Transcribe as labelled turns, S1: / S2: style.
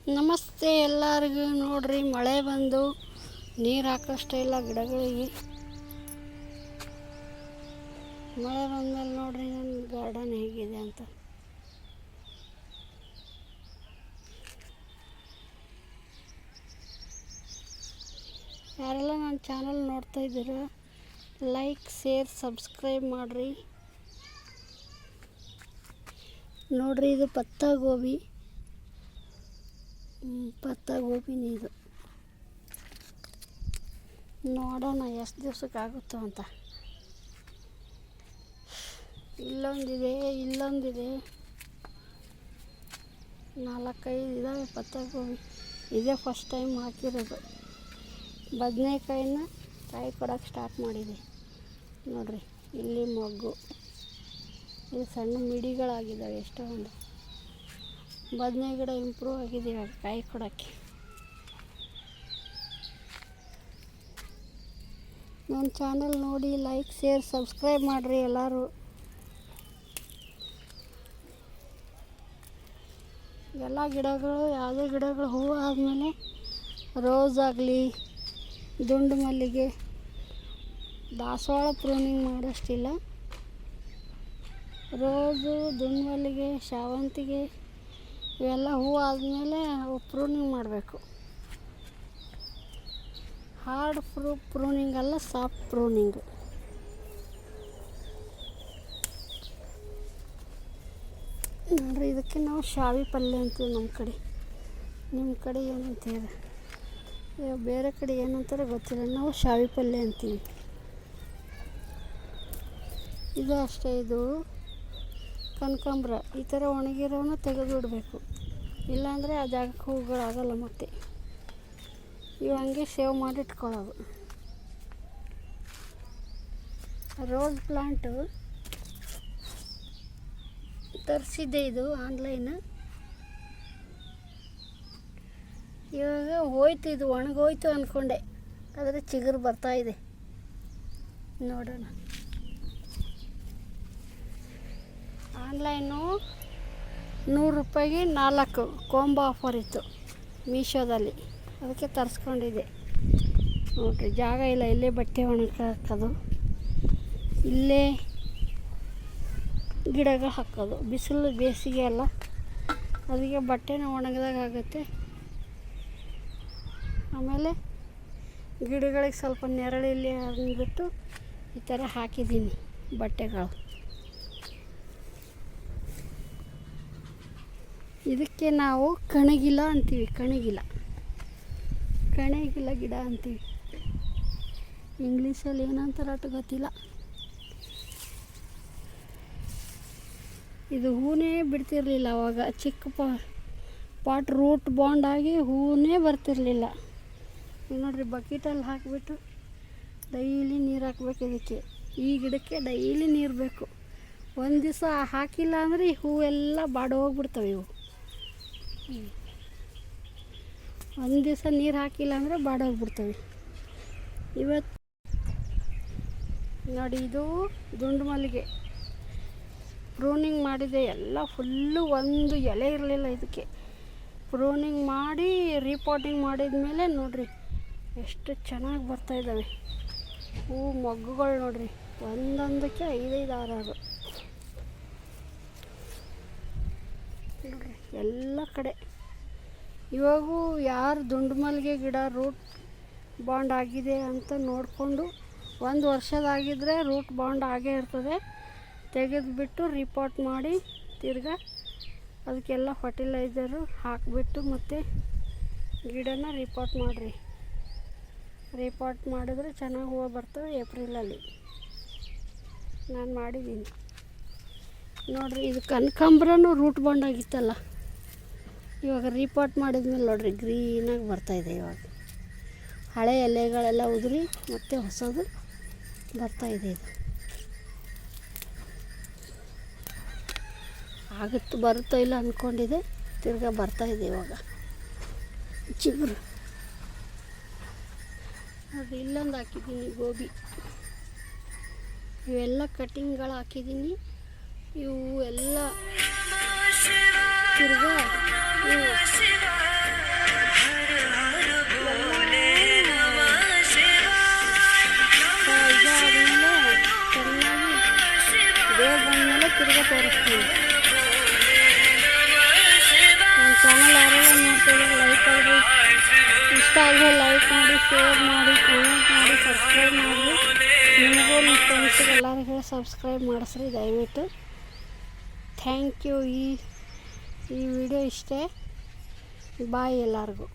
S1: ನಮಸ್ತೆ ಎಲ್ಲರಿಗೂ. ನೋಡ್ರಿ, ಮಳೆ ಬಂದು ನೀರು ಹಾಕೋಷ್ಟೇ ಇಲ್ಲ ಗಿಡಗಳಿಗೆ. ಮಳೆ ಬಂದಮೇಲೆ ನೋಡ್ರಿ ನನ್ನ ಗಾರ್ಡನ್ ಹೇಗಿದೆ ಅಂತ. ಯಾರೆಲ್ಲ ನನ್ನ ಚಾನಲ್ ನೋಡ್ತಾ ಇದ್ದೀರ, ಲೈಕ್, ಶೇರ್, ಸಬ್ಸ್ಕ್ರೈಬ್ ಮಾಡಿರಿ. ನೋಡ್ರಿ, ಇದು ಪತ್ತ ಗೋಬಿನೇ ಇದು. ನೋಡೋಣ ಎಷ್ಟು ದಿವ್ಸಕ್ಕೆ ಆಗುತ್ತೋ ಅಂತ. ಇಲ್ಲೊಂದಿದೆ, 4-5 ಇದ್ದಾವೆ ಪತ್ತ ಗೋಬಿ. ಇದೇ ಫಸ್ಟ್ ಟೈಮ್ ಹಾಕಿರೋದು. ಬದನೆಕಾಯಿನ ಕಾಯಿ ಕೊಡೋಕ್ಕೆ ಸ್ಟಾರ್ಟ್ ಮಾಡಿದೆ. ನೋಡ್ರಿ, ಇಲ್ಲಿ ಮೊಗ್ಗು, ಇದು ಸಣ್ಣ ಮಿಡಿಗಳಾಗಿದ್ದಾವೆ ಎಷ್ಟೊಂದು. ಬದನೆ ಗಿಡ ಇಂಪ್ರೂವ್ ಆಗಿದೆ ಇವಾಗ ಕಾಯಿ ಕೊಡೋಕ್ಕೆ. ನನ್ನ ಚಾನಲ್ ನೋಡಿ ಲೈಕ್, ಶೇರ್, ಸಬ್ಸ್ಕ್ರೈಬ್ ಮಾಡಿರಿ ಎಲ್ಲರೂ. ಎಲ್ಲ ಗಿಡಗಳು, ಯಾವುದೇ ಗಿಡಗಳು ಹೂವು ಆದಮೇಲೆ ರೋಸ್ ಆಗಲಿ, ದುಂಡು ಮಲ್ಲಿಗೆ, ದಾಸವಾಳ ಪ್ರೂನಿಂಗ್ ಮಾಡೋಷ್ಟಿಲ್ಲ. ರೋಸು, ದುಂಡು ಮಲ್ಲಿಗೆ, ಶಾವಂತಿಗೆ ಇವೆಲ್ಲ ಹೂವು ಆದಮೇಲೆ ಪ್ರೂನಿಂಗ್ ಮಾಡಬೇಕು. ಹಾರ್ಡ್ ಪ್ರೂನಿಂಗ್ ಅಲ್ಲ, ಸಾಫ್ಟ್ ಪ್ರೂನಿಂಗ್. ನೋಡ್ರಿ, ಇದಕ್ಕೆ ನಾವು ಶಾವಿ ಪಲ್ಯ ಅಂತೀವಿ ನಮ್ಮ ಕಡೆ. ನಿಮ್ಮ ಕಡೆ ಏನಂತೀರ? ಬೇರೆ ಕಡೆ ಏನಂತಾರೆ ಗೊತ್ತಿಲ್ಲ, ನಾವು ಶಾವಿ ಪಲ್ಯ ಅಂತೀವಿ. ಇದು ಅಷ್ಟೇ, ಇದು ಕನಕಾಂಬ್ರ. ಈ ಥರ ಒಣಗಿರೋನ ತೆಗೆದು ಬಿಡಬೇಕು, ಇಲ್ಲಾಂದರೆ ಆ ಜಾಗಕ್ಕೆ ಹೂಗಳಾಗಲ್ಲ. ಮತ್ತೆ ಇವು ಹಂಗೆ ಸೇವ್ ಮಾಡಿ ಇಟ್ಕೊಳ್ಳೋದು. ರೋಸ್ ಪ್ಲಾಂಟು ತರಿಸಿದ್ದೆ, ಇದು ಆನ್ಲೈನ್. ಇವಾಗ ಹೋಯ್ತು, ಇದು ಒಣಗೋಯ್ತು ಅಂದ್ಕೊಂಡೆ, ಆದರೆ ಚಿಗುರು ಬರ್ತಾಯಿದೆ. ನೋಡೋಣ. ಆನ್ಲೈನು 100 ರೂಪಾಯಿಗೆ 4 ಕೊಂಬೋ ಆಫರ್ ಇತ್ತು ಮೀಶೋದಲ್ಲಿ, ಅದಕ್ಕೆ ತರಿಸ್ಕೊಂಡಿದ್ದೆ. ನೋಡಿರಿ, ಜಾಗ ಇಲ್ಲ, ಇಲ್ಲೇ ಬಟ್ಟೆ ಒಣಗಾಕೋದು, ಇಲ್ಲೇ ಗಿಡಗಳು ಹಾಕೋದು. ಬಿಸಿಲು ಬೇಸಿಗೆ ಅಲ್ಲ, ಅದಕ್ಕೆ ಬಟ್ಟೆನ ಒಣಗಿದಾಗ ಆಗುತ್ತೆ. ಆಮೇಲೆ ಗಿಡಗಳಿಗೆ ಸ್ವಲ್ಪ ನೆರಳಿಲ್ಲಿ ಅಂದ್ಬಿಟ್ಟು ಈ ಥರ ಹಾಕಿದ್ದೀನಿ ಬಟ್ಟೆಗಳು. ಇದಕ್ಕೆ ನಾವು ಕಣಗಿಲ ಅಂತೀವಿ. ಕಣಗಿಲ ಗಿಡ ಅಂತೀವಿ. ಇಂಗ್ಲೀಷಲ್ಲಿ ಏನಂತಾರೆ ಅಷ್ಟು ಗೊತ್ತಿಲ್ಲ. ಇದು ಹೂನೇ ಬಿಡ್ತಿರಲಿಲ್ಲ ಅವಾಗ. ಚಿಕ್ಕ ಪಾಟ್ ರೂಟ್ ಬಾಂಡ್ ಆಗಿ ಹೂನೇ ಬರ್ತಿರಲಿಲ್ಲ. ನೋಡಿರಿ, ಬಕೆಟಲ್ಲಿ ಹಾಕಿಬಿಟ್ಟು ಡೈಲಿ ನೀರು ಹಾಕ್ಬೇಕು ಇದಕ್ಕೆ. ಈ ಗಿಡಕ್ಕೆ ಡೈಲಿ ನೀರು ಬೇಕು. ಒಂದು ದಿವಸ ಹಾಕಿಲ್ಲ ಅಂದರೆ ಈ ಹೂವೆಲ್ಲ ಬಾಡೋಗ್ಬಿಡ್ತವೆ. ಇವು ಒಂದು ದಿವಸ ನೀರು ಹಾಕಿಲ್ಲ ಅಂದರೆ ಬಾಡೋಗ್ಬಿಡ್ತವೆ. ಇವತ್ತು ನೋಡಿ, ಇದು ದುಂಡು ಮಲ್ಲಿಗೆ ಪ್ರೂನಿಂಗ್ ಮಾಡಿದೆ. ಎಲ್ಲ ಫುಲ್ಲು ಒಂದು ಎಲೆ ಇರಲಿಲ್ಲ ಇದಕ್ಕೆ. ಪ್ರೂನಿಂಗ್ ಮಾಡಿ ರೀಪಾಟಿಂಗ್ ಮಾಡಿದ ಮೇಲೆ ನೋಡಿರಿ ಎಷ್ಟು ಚೆನ್ನಾಗಿ ಬರ್ತಾಯಿದ್ದಾವೆ ಹೂವು. ಮೊಗ್ಗುಗಳು ನೋಡಿರಿ, ಒಂದೊಂದಕ್ಕೆ 5-5, 6-6 ನೋಡಿರಿ ಎಲ್ಲ ಕಡೆ. ಇವಾಗೂ ಯಾರು ದುಂಡು ಮಲ್ಲಿಗೆ ಗಿಡ ರೂಟ್ ಬಾಂಡ್ ಆಗಿದೆ ಅಂತ ನೋಡಿಕೊಂಡು, 1 ವರ್ಷದಾಗಿದ್ದರೆ ರೂಟ್ ಬಾಂಡ್ ಆಗೇ ಇರ್ತದೆ. ತೆಗೆದುಬಿಟ್ಟು ರಿಪೋರ್ಟ್ ಮಾಡಿ ತಿರ್ಗಾ ಅದಕ್ಕೆಲ್ಲ ಫರ್ಟಿಲೈಸರು ಹಾಕಿಬಿಟ್ಟು ಮತ್ತೆ ಗಿಡನ ರಿಪೋರ್ಟ್ ಮಾಡಿರಿ. ರಿಪೋರ್ಟ್ ಮಾಡಿದ್ರೆ ಚೆನ್ನಾಗಿ ಹೂವು ಬರ್ತವೆ. ಏಪ್ರಿಲಲ್ಲಿ ನಾನು ಮಾಡಿದ್ದೀನಿ. ನೋಡಿರಿ, ಇದು ಕನಕಾಂಬ್ರನೂ ರೂಟ್ ಬಾಂಡ್ ಆಗಿತ್ತಲ್ಲ, ಇವಾಗ ರಿಪೋರ್ಟ್ ಮಾಡಿದ್ಮೇಲೆ ನೋಡಿರಿ ಗ್ರೀನಾಗಿ ಬರ್ತಾಯಿದೆ. ಇವಾಗ ಹಳೆ ಎಲೆಗಳೆಲ್ಲ ಉದುರಿ ಮತ್ತೆ ಹೊಸದು ಬರ್ತಾಯಿದೆ. ಇದು ಬರುತ್ತೋ ಇಲ್ಲ ಅಂದ್ಕೊಂಡಿದ್ದೆ, ತಿರ್ಗಾ ಬರ್ತಾಯಿದೆ ಇವಾಗ ಚಿಗುರು. ಅದು ಇಲ್ಲೊಂದು ಹಾಕಿದ್ದೀನಿ ಗೋಬಿ. ಇವೆಲ್ಲ ಕಟ್ಟಿಂಗ್ಗಳು ಹಾಕಿದ್ದೀನಿ. ಇವು ಎಲ್ಲ ತಿರ್ಗಾ ತಿರ್ಗಾ ತೋರಿಸ್ತೀನಿ. ನನ್ನ ಚಾನಲ್ ಯಾರೆಲ್ಲ ನೋಡ್ತಿದ್ರೆ ಲೈಕ್ ಆಗಿ ಇಷ್ಟ ಆದರೆ ಲೈಕ್ ಮಾಡಿ, ಶೇರ್ ಮಾಡಿ, ಕಾಮೆಂಟ್ ಮಾಡಿ, ಸಬ್ಸ್ಕ್ರೈಬ್ ಮಾಡಿ. ನಿಮಗೂ ನಿಮ್ಮ ಫ್ರೆಂಡ್ಸಿಗೆ ಎಲ್ಲರಿಗೂ ಸಬ್ಸ್ಕ್ರೈಬ್ ಮಾಡಿಸ್ರಿ ದಯವಿಟ್ಟು. Thank you. ಈ ವಿಡಿಯೋ ಇಷ್ಟೇ. ಬಾಯ್ ಎಲ್ಲರಿಗೂ.